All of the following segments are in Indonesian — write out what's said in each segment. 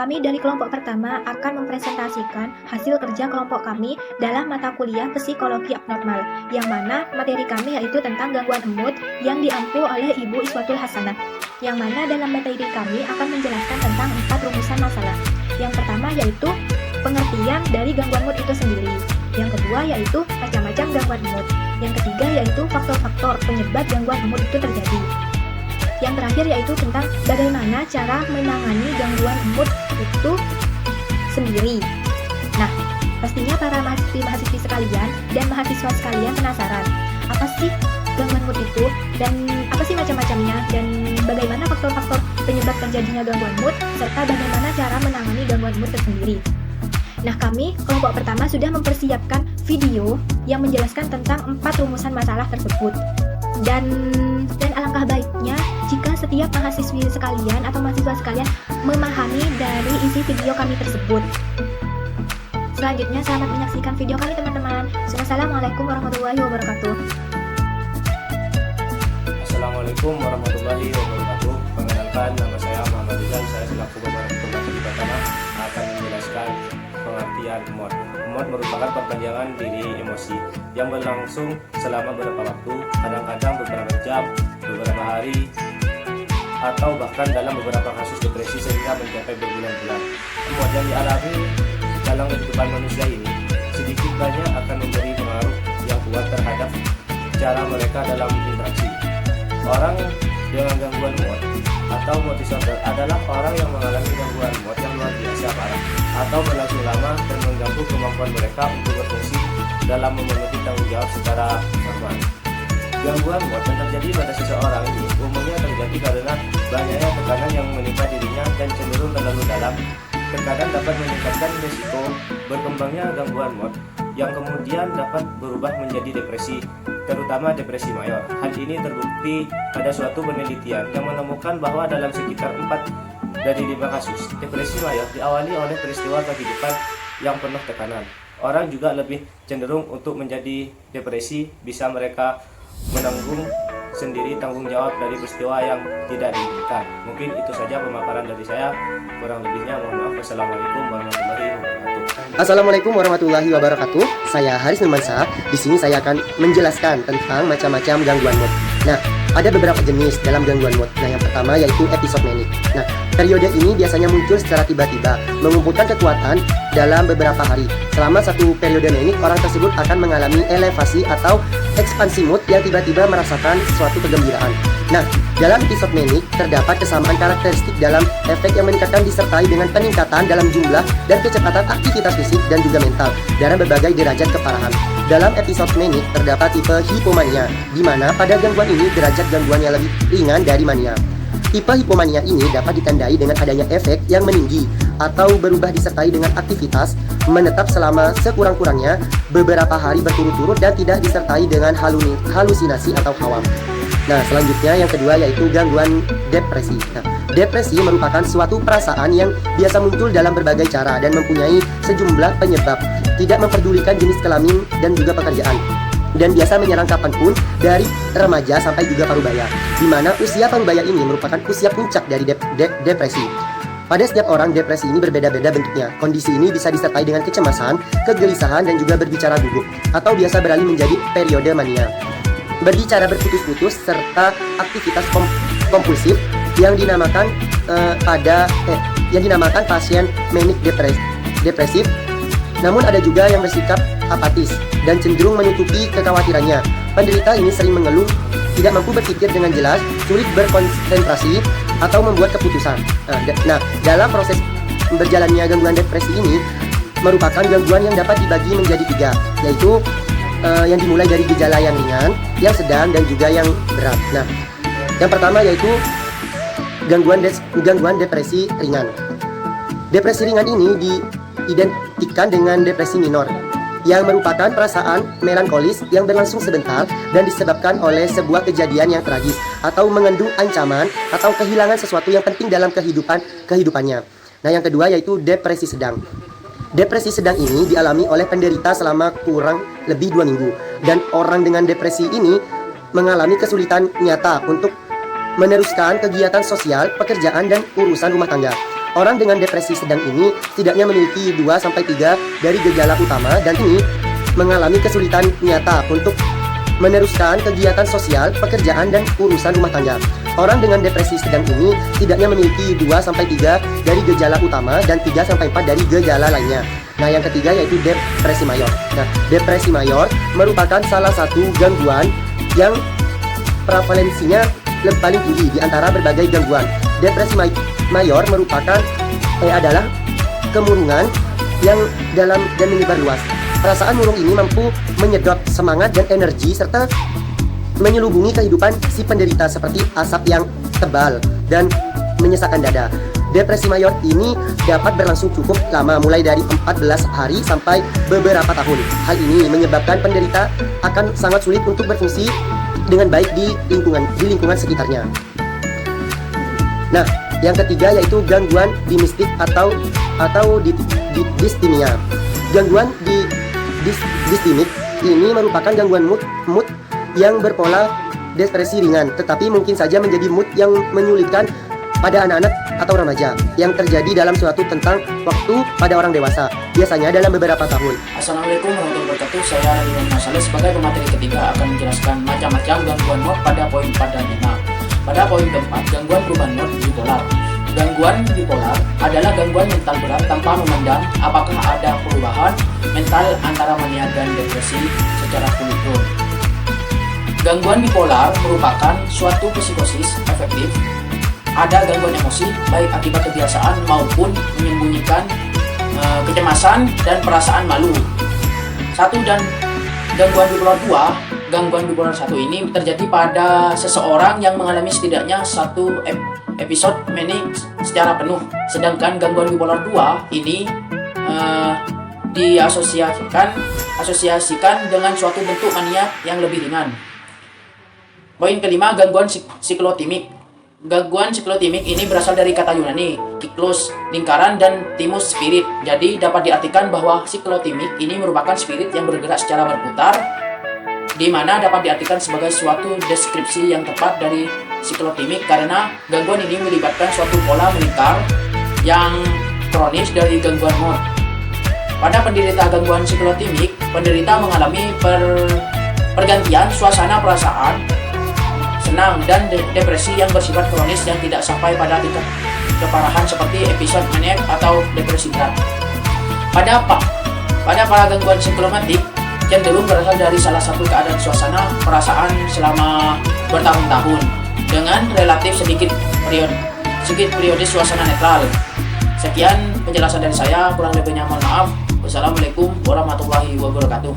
Kami dari kelompok pertama akan mempresentasikan hasil kerja kelompok kami dalam mata kuliah psikologi abnormal, yang mana materi kami yaitu tentang gangguan mood yang diampu oleh Ibu Iswatul Hasanah, yang mana dalam materi kami akan menjelaskan tentang 4 rumusan masalah. Yang pertama yaitu pengertian dari gangguan mood itu sendiri. Yang kedua yaitu macam-macam gangguan mood. Yang ketiga yaitu faktor-faktor penyebab gangguan mood itu terjadi. Yang terakhir yaitu tentang bagaimana cara menangani gangguan mood itu sendiri. Nah, pastinya para mahasiswi sekalian dan mahasiswa sekalian penasaran, apa sih gangguan mood itu dan apa sih macam-macamnya dan bagaimana faktor-faktor penyebab terjadinya gangguan mood serta bagaimana cara menangani gangguan mood tersendiri. Nah, kami kelompok pertama sudah mempersiapkan video yang menjelaskan tentang 4 rumusan masalah tersebut. Dan alangkah baiknya jika setiap mahasiswi sekalian atau mahasiswa sekalian memahami dari isi video kami tersebut. Selanjutnya, selamat menyaksikan video kami teman-teman. Wassalamualaikum warahmatullahi wabarakatuh. Assalamualaikum warahmatullahi wabarakatuh. Perkenalkan, nama saya Muhammad Rizal. Saya selaku Ketua Pertama akan menjelaskan pengertian mood. Mood merupakan perpanjangan diri emosi yang berlangsung selama beberapa waktu, kadang-kadang beberapa jam, beberapa hari, atau bahkan dalam beberapa kasus depresi sehingga mencapai berbulan-bulan. Mood yang dialami dalam kehidupan manusia ini sedikit banyak akan memberi pengaruh yang kuat terhadap cara mereka dalam interaksi. Orang dengan gangguan mood atau mood disorder adalah orang yang mengalami gangguan mood yang luar biasa parah atau berlangsung lama dan mengganggu kemampuan mereka untuk berfungsi dalam memenuhi tanggung jawab secara normal. Gangguan mood yang terjadi pada seseorang ini umumnya terjadi karena banyaknya tekanan yang menimpa dirinya dan cenderung terlalu dalam. Terkadang dapat meningkatkan risiko berkembangnya gangguan mood yang kemudian dapat berubah menjadi depresi, terutama depresi mayor. Hal ini terbukti pada suatu penelitian yang menemukan bahwa dalam sekitar 4 dari 5 kasus depresi mayor diawali oleh peristiwa kehidupan yang penuh tekanan. Orang juga lebih cenderung untuk menjadi depresi bisa mereka menanggung sendiri tanggung jawab dari peristiwa yang tidak diinginkan. Mungkin itu saja pemaparan dari saya. Kurang lebihnya mohon maaf. Wassalamualaikum warahmatullahi wabarakatuh. Assalamualaikum warahmatullahi wabarakatuh. Saya Haris Numansa. Di sini saya akan menjelaskan tentang macam-macam gangguan mood. Nah, ada beberapa jenis dalam gangguan mood. Nah, yang pertama yaitu episode manic. Nah, periode ini biasanya muncul secara tiba-tiba, mengumpulkan kekuatan dalam beberapa hari. Selama satu periode manic, orang tersebut akan mengalami elevasi atau ekspansi mood yang tiba-tiba merasakan suatu kegembiraan. Nah, dalam episode manic terdapat kesamaan karakteristik dalam efek yang meningkatkan disertai dengan peningkatan dalam jumlah dan kecepatan aktivitas fisik dan juga mental dalam berbagai derajat keparahan. Dalam episode manic terdapat tipe hipomania, di mana pada gangguan ini derajat gangguannya lebih ringan dari mania. Tipe hipomania ini dapat ditandai dengan adanya efek yang meninggi atau berubah disertai dengan aktivitas menetap selama sekurang-kurangnya beberapa hari berturut-turut dan tidak disertai dengan halusinasi atau hawam. Nah, selanjutnya yang kedua yaitu gangguan depresi. Nah, depresi merupakan suatu perasaan yang biasa muncul dalam berbagai cara dan mempunyai sejumlah penyebab, tidak memperdulikan jenis kelamin dan juga pekerjaan, dan biasa menyerang kapanpun dari remaja sampai juga parubaya, di mana usia parubaya ini merupakan usia puncak dari depresi. Pada setiap orang, depresi ini berbeda-beda bentuknya. Kondisi ini bisa disertai dengan kecemasan, kegelisahan, dan juga berbicara gugup, atau biasa beralih menjadi periode mania. Berbicara berputus-putus serta aktivitas kompulsif yang dinamakan pasien manic depresif. Namun ada juga yang bersikap apatis dan cenderung menutupi kekhawatirannya. Penderita ini sering mengeluh, tidak mampu berpikir dengan jelas, sulit berkonsentrasi atau membuat keputusan. Nah, dalam proses berjalannya gangguan depresi ini merupakan gangguan yang dapat dibagi menjadi 3, yaitu yang dimulai dari gejala yang ringan, yang sedang, dan juga yang berat. Nah, yang pertama yaitu gangguan depresi ringan. Depresi ringan ini diidentikan dengan depresi minor, yang merupakan perasaan melankolis yang berlangsung sebentar dan disebabkan oleh sebuah kejadian yang tragis atau mengandung ancaman atau kehilangan sesuatu yang penting dalam kehidupannya. Nah, yang kedua yaitu depresi sedang. Depresi sedang ini dialami oleh penderita selama kurang lebih 2 minggu, dan orang dengan depresi ini mengalami kesulitan nyata untuk meneruskan kegiatan sosial, pekerjaan, dan urusan rumah tangga. orang dengan depresi sedang ini setidaknya memiliki 2-3 dari gejala utama dan ini mengalami kesulitan nyata untuk meneruskan kegiatan sosial, pekerjaan, dan urusan rumah tangga. Orang dengan depresi sedang ini setidaknya memiliki 2-3 dari gejala utama dan 3-4 dari gejala lainnya. Nah, yang ketiga yaitu depresi mayor. Nah, depresi mayor merupakan salah satu gangguan yang prevalensinya paling tinggi di antara berbagai gangguan. Depresi mayor merupakan adalah kemurungan yang dalam dan menyebar luas. Perasaan murung ini mampu menyedot semangat dan energi serta menyelubungi kehidupan si penderita seperti asap yang tebal dan menyesakkan dada. Depresi mayor ini dapat berlangsung cukup lama, mulai dari 14 hari sampai beberapa tahun. Hal ini menyebabkan penderita akan sangat sulit untuk berfungsi dengan baik di lingkungan sekitarnya. Nah, yang ketiga yaitu gangguan dimistik atau distimia. Gangguan distimik ini merupakan gangguan mood yang berpola depresi ringan, tetapi mungkin saja menjadi mood yang menyulitkan pada anak-anak atau remaja yang terjadi dalam suatu tentang waktu pada orang dewasa, biasanya dalam beberapa tahun. Assalamualaikum warahmatullahi wabarakatuh. Saya Iwan Masalah sebagai pemateri ketiga akan menjelaskan macam-macam gangguan mood pada poin 4 dan 5. Pada poin keempat, gangguan perubahan mood bipolar. Gangguan bipolar adalah gangguan mental berat tanpa memandang apakah ada perubahan mental antara mania dan depresi secara full. Gangguan bipolar merupakan suatu psikosis efektif. Ada gangguan emosi baik akibat kebiasaan maupun menyembunyikan kecemasan dan perasaan malu. Dan gangguan bipolar 2, gangguan bipolar 1 ini terjadi pada seseorang yang mengalami setidaknya satu episode manik secara penuh. Sedangkan gangguan bipolar 2 ini diasosiasikan dengan suatu bentuk mania yang lebih ringan. Poin kelima, gangguan siklotimik. Gangguan siklotimik ini berasal dari kata Yunani, kiklos, lingkaran, dan timus, spirit. Jadi dapat diartikan bahwa siklotimik ini merupakan spirit yang bergerak secara berputar, di mana dapat diartikan sebagai suatu deskripsi yang tepat dari siklotimik karena gangguan ini melibatkan suatu pola melingkar yang kronis dari gangguan mood. Pada penderita gangguan siklotimik, penderita mengalami pergantian suasana perasaan, senang, dan depresi yang bersifat kronis yang tidak sampai pada tingkat keparahan seperti episode maniak atau depresi berat. Pada para gangguan psikosomatik cenderung berasal dari salah satu keadaan suasana perasaan selama bertahun-tahun dengan relatif sedikit periode suasana netral. Sekian penjelasan dari saya, kurang lebihnya mohon maaf. Wassalamualaikum warahmatullahi wabarakatuh.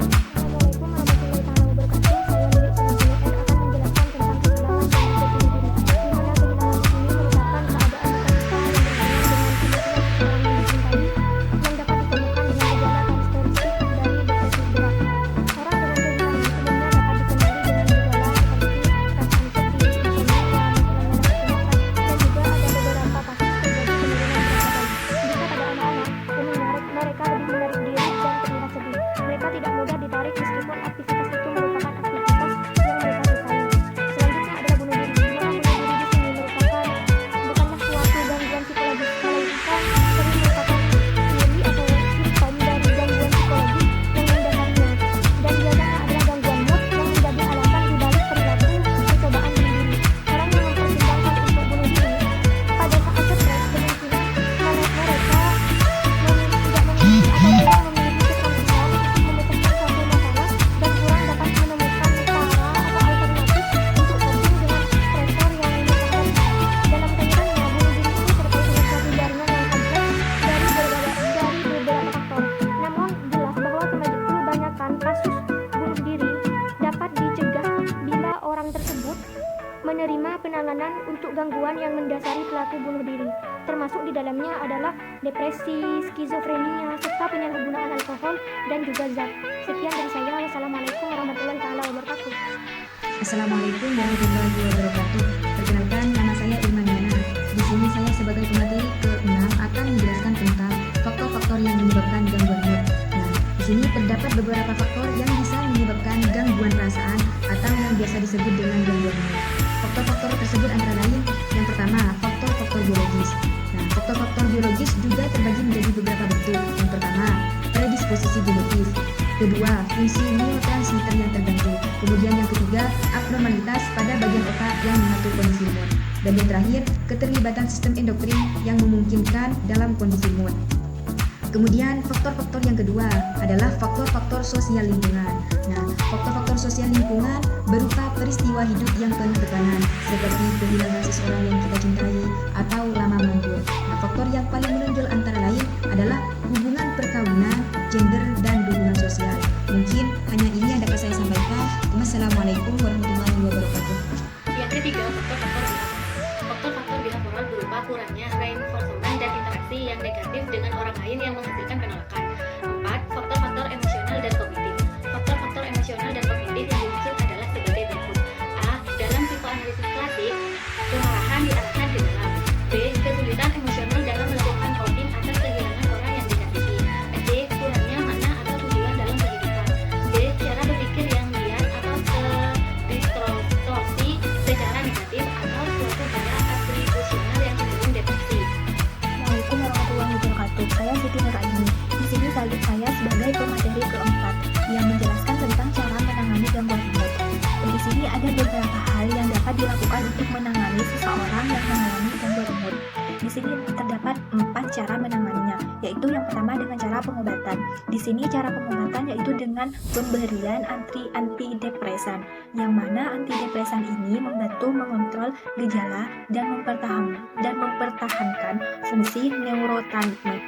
menerima penanganan untuk gangguan yang mendasari pelaku bunuh diri, termasuk di dalamnya adalah depresi, skizofrenia, serta penyalahgunaan alkohol dan juga zat. Sekian dari saya. Wassalamualaikum warahmatullahi wabarakatuh. Assalamualaikum warahmatullahi wabarakatuh. Perkenalkan, nama saya Irman Yana. Di sini saya sebagai pemateri ke-6 akan menjelaskan tentang faktor-faktor yang menyebabkan gangguan mood. Nah, di sini terdapat beberapa faktor yang bisa menyebabkan gangguan perasaan atau yang biasa disebut dengan gangguan mood. Faktor-faktor tersebut antara lain yang pertama, faktor-faktor biologis. Nah, Faktor-faktor biologis juga terbagi menjadi beberapa bentuk. Yang pertama, predisposisi genetis. Kedua, fungsi neurotransmitter yang terganggu. Kemudian yang ketiga, abnormalitas pada bagian otak yang mengatur kondisi mood. Dan yang terakhir, keterlibatan sistem endokrin yang memungkinkan dalam kondisi mood. Kemudian faktor-faktor yang kedua adalah faktor-faktor sosial lingkungan. Nah, faktor-faktor sosial lingkungan berupa peristiwa hidup yang penuh tekanan seperti kehilangan seseorang yang kita cintai atau lama menganggur. Nah, faktor yang paling menonjol antara lain adalah hubungan perkawinan, gender, dan dukungan sosial. Mungkin hanya ini yang dapat saya sampaikan. Wassalamualaikum warahmatullahi wabarakatuh. Yang ketiga, faktor-faktor behavioral. Faktor-faktor behavioral berupa kurangnya reinforcement dan interaksi yang negatif dengan orang lain yang menghasilkan penolakan. 4. Faktor-faktor emosional dan kognitif. Faktor-faktor emosional dan kognitif yang dimaksud adalah sebagai berikut. A. Dalam psikoanalisis klasik, kemarahan diarahkan ke dalam. B. Kesulitan emosional dalam melakukan coping atas kehilangan orang yang dikasihi. C. Kurangnya makna atau tujuan dalam kehidupan. D. Cara berpikir yang liar atau terdistorsi secara negatif atau suatu cara atribusional yang cenderung depresi. Assalamualaikum warahmatullahi wabarakatuh. Saya Siti Nuraini. Di sini saya sebagai pemateri keempat yang menjelaskan tentang cara menangani gangguan mood. Di sini ada beberapa hal yang dapat dilakukan untuk menangani seseorang yang mengalami gangguan mood. Di sini terdapat 4 cara menanganinya, yaitu yang pertama dengan cara pengobatan. Di sini cara pengobatan yaitu dengan pemberian antidepresan, yang mana antidepresan ini membantu mengontrol gejala dan mempertahankan fungsi neurotransmitter.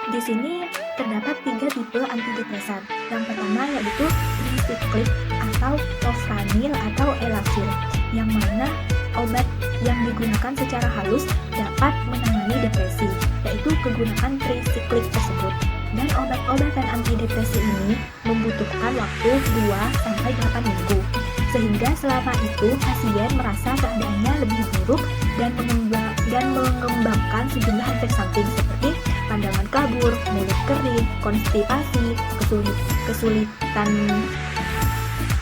Di sini terdapat 3 tipe antidepresan. Yang pertama yaitu tricyclic atau tofranil atau elafir, yang mana obat yang digunakan secara halus dapat menangani depresi, yaitu kegunaan tricyclic tersebut. Dan obat-obatan antidepresi ini membutuhkan waktu 2-8 minggu. Sehingga selama itu pasien merasa keadaannya lebih buruk dan mengembangkan sejumlah efek samping seperti pandangan kabur, mulut kering, konstipasi,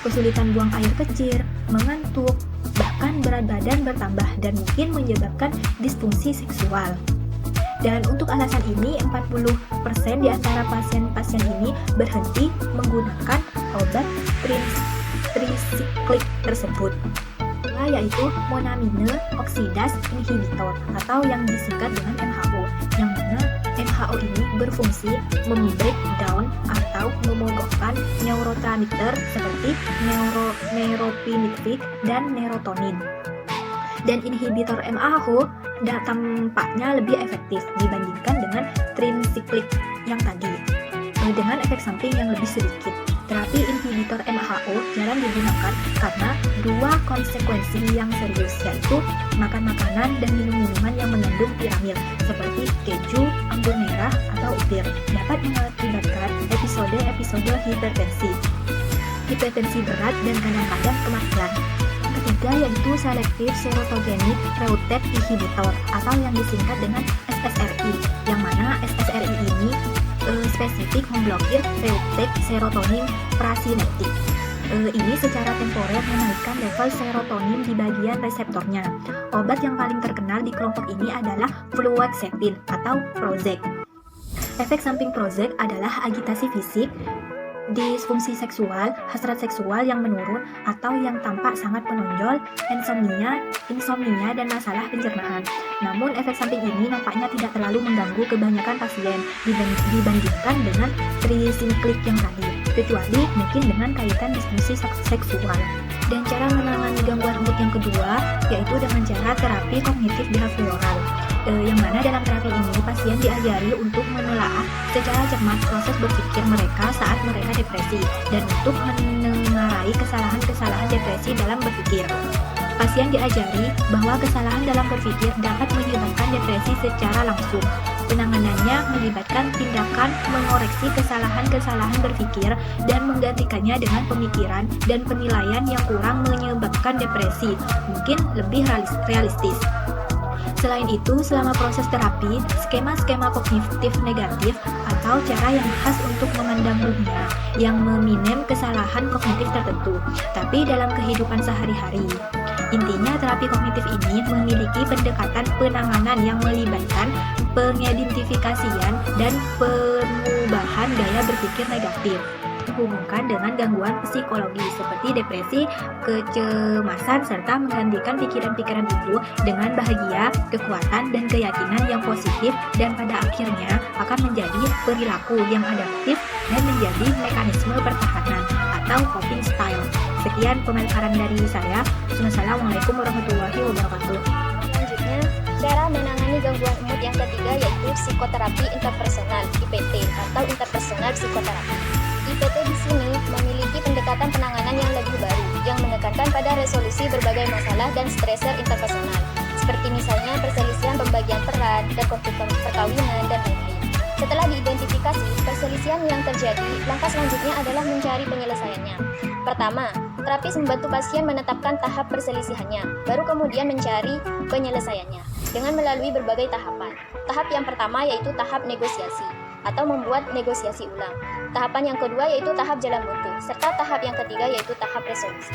kesulitan buang air kecil, mengantuk, bahkan berat badan bertambah dan mungkin menyebabkan disfungsi seksual. Dan untuk alasan ini, 40% di antara pasien-pasien ini berhenti menggunakan obat tricyclic tersebut, yaitu monoamine oksidase inhibitor atau yang disingkat dengan MHO, yang mana MHO ini berfungsi membreakdown atau memogokkan neurotransmitter seperti neuropinefrik dan serotonin. Dan inhibitor MHO tampaknya lebih efektif dibandingkan dengan tricyclic yang tadi, dengan efek samping yang lebih sedikit. Terapi inhibitor MHO jarang digunakan karena 2 konsekuensi yang serius, yaitu makan makanan dan minum minuman yang mengandung piramil seperti keju, anggur merah, atau upir dapat mengakibatkan episode hipertensi berat dan kadang-kadang kematian. Ketiga yaitu selective serotonin reuptake inhibitor atau yang disingkat dengan SSRI, yang mana SSRI ini spesifik memblokir reuptake serotonin prasinaptik. Ini secara temporer menaikkan level serotonin di bagian reseptornya. Obat yang paling terkenal di kelompok ini adalah fluoxetine atau Prozac. Efek samping Prozac adalah agitasi fisik, disfungsi seksual, hasrat seksual yang menurun atau yang tampak sangat menonjol, insomnia dan masalah pencernaan. Namun efek samping ini nampaknya tidak terlalu mengganggu kebanyakan pasien dibandingkan dengan tricyclic yang tadi, kecuali mungkin dengan kaitan disfungsi seksual. Dan cara menangani gangguan mood yang kedua yaitu dengan cara terapi kognitif behavioral, yang mana dalam terapi ini pasien diajari untuk menelaah secara cermat proses berpikir mereka saat mereka depresi dan untuk menengarai kesalahan-kesalahan depresi dalam berpikir. Pasien diajari bahwa kesalahan dalam berpikir dapat menyebabkan depresi secara langsung. Penanganannya melibatkan tindakan mengoreksi kesalahan-kesalahan berpikir dan menggantikannya dengan pemikiran dan penilaian yang kurang menyebabkan depresi, mungkin lebih realistis. Selain itu, selama proses terapi, skema-skema kognitif negatif atau cara yang khas untuk memandang dunia yang meminem kesalahan kognitif tertentu, tapi dalam kehidupan sehari-hari. Intinya, terapi kognitif ini memiliki pendekatan penanganan yang melibatkan pengidentifikasian dan pengubahan gaya berpikir negatif, dihubungkan dengan gangguan psikologi seperti depresi, kecemasan, serta menggantikan pikiran-pikiran itu dengan bahagia, kekuatan, dan keyakinan yang positif, dan pada akhirnya akan menjadi perilaku yang adaptif dan menjadi mekanisme pertahanan atau coping style. Sekian pemaparan dari saya. Wassalamualaikum warahmatullahi wabarakatuh. Selanjutnya, cara menangani gangguan mood yang ketiga yaitu psikoterapi interpersonal (IPT) atau interpersonal psikoterapi. IPT di sini memiliki pendekatan penanganan yang lebih baru yang menekankan pada resolusi berbagai masalah dan stresor interpersonal, seperti misalnya perselisihan pembagian peran dan konflik perkawinan dan lain-lain. Setelah diidentifikasi perselisihan yang terjadi, langkah selanjutnya adalah mencari penyelesaiannya. Pertama, terapis membantu pasien menetapkan tahap perselisihannya, baru kemudian mencari penyelesaiannya dengan melalui berbagai tahapan. Tahap yang pertama yaitu tahap negosiasi atau membuat negosiasi ulang. Tahapan yang kedua yaitu tahap jalan buntu, serta tahap yang ketiga yaitu tahap resolusi.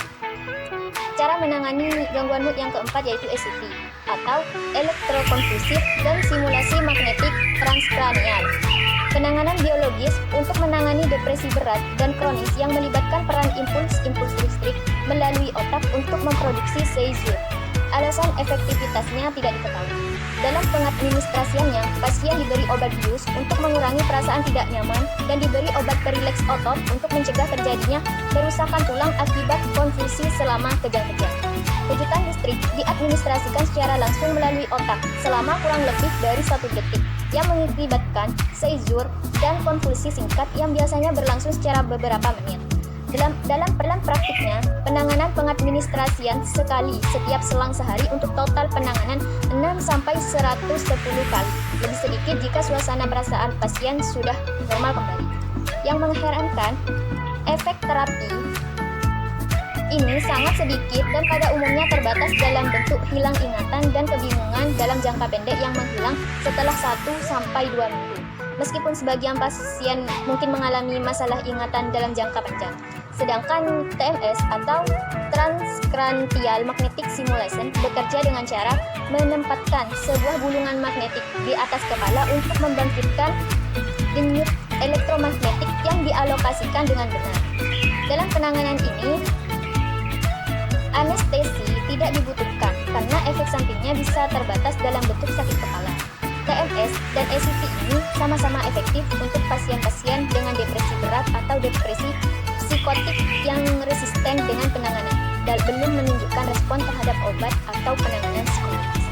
Cara menangani gangguan mood yang keempat yaitu ECT atau elektrokonvulsif dan simulasi magnetik transkranial. Penanganan biologis untuk menangani depresi berat dan kronis yang melibatkan peran impuls listrik melalui otak untuk memproduksi seizure. Alasan efektivitasnya tidak diketahui. Dalam pengadministrasiannya, pasien diberi obat bius untuk mengurangi perasaan tidak nyaman dan diberi obat perileks otot untuk mencegah terjadinya kerusakan tulang akibat konvulsi selama kejang-kejang. Kejutan listrik diadministrasikan secara langsung melalui otak selama kurang lebih dari 1 detik yang mengakibatkan seizure dan konvulsi singkat yang biasanya berlangsung secara beberapa menit. Dalam praktiknya, penanganan pengadministrasian sekali setiap selang sehari untuk total penanganan 6-110 kali. Lebih sedikit jika suasana perasaan pasien sudah normal kembali. Yang mengherankan, efek terapi ini sangat sedikit dan pada umumnya terbatas dalam bentuk hilang ingatan dan kebingungan dalam jangka pendek yang menghilang setelah 1-2 minggu. Meskipun sebagian pasien mungkin mengalami masalah ingatan dalam jangka panjang. Sedangkan TMS atau Transcranial Magnetic Stimulation bekerja dengan cara menempatkan sebuah gulungan magnetik di atas kepala untuk membangkitkan denyut elektromagnetik yang dialokasikan dengan benar. Dalam penanganan ini, anestesi tidak dibutuhkan karena efek sampingnya bisa terbatas dalam bentuk sakit kepala. TMS dan ECT ini sama-sama efektif untuk pasien-pasien dengan depresi berat atau depresi psikotik yang resisten dengan penanganan dan belum menunjukkan respon terhadap obat atau penanganan psikologis.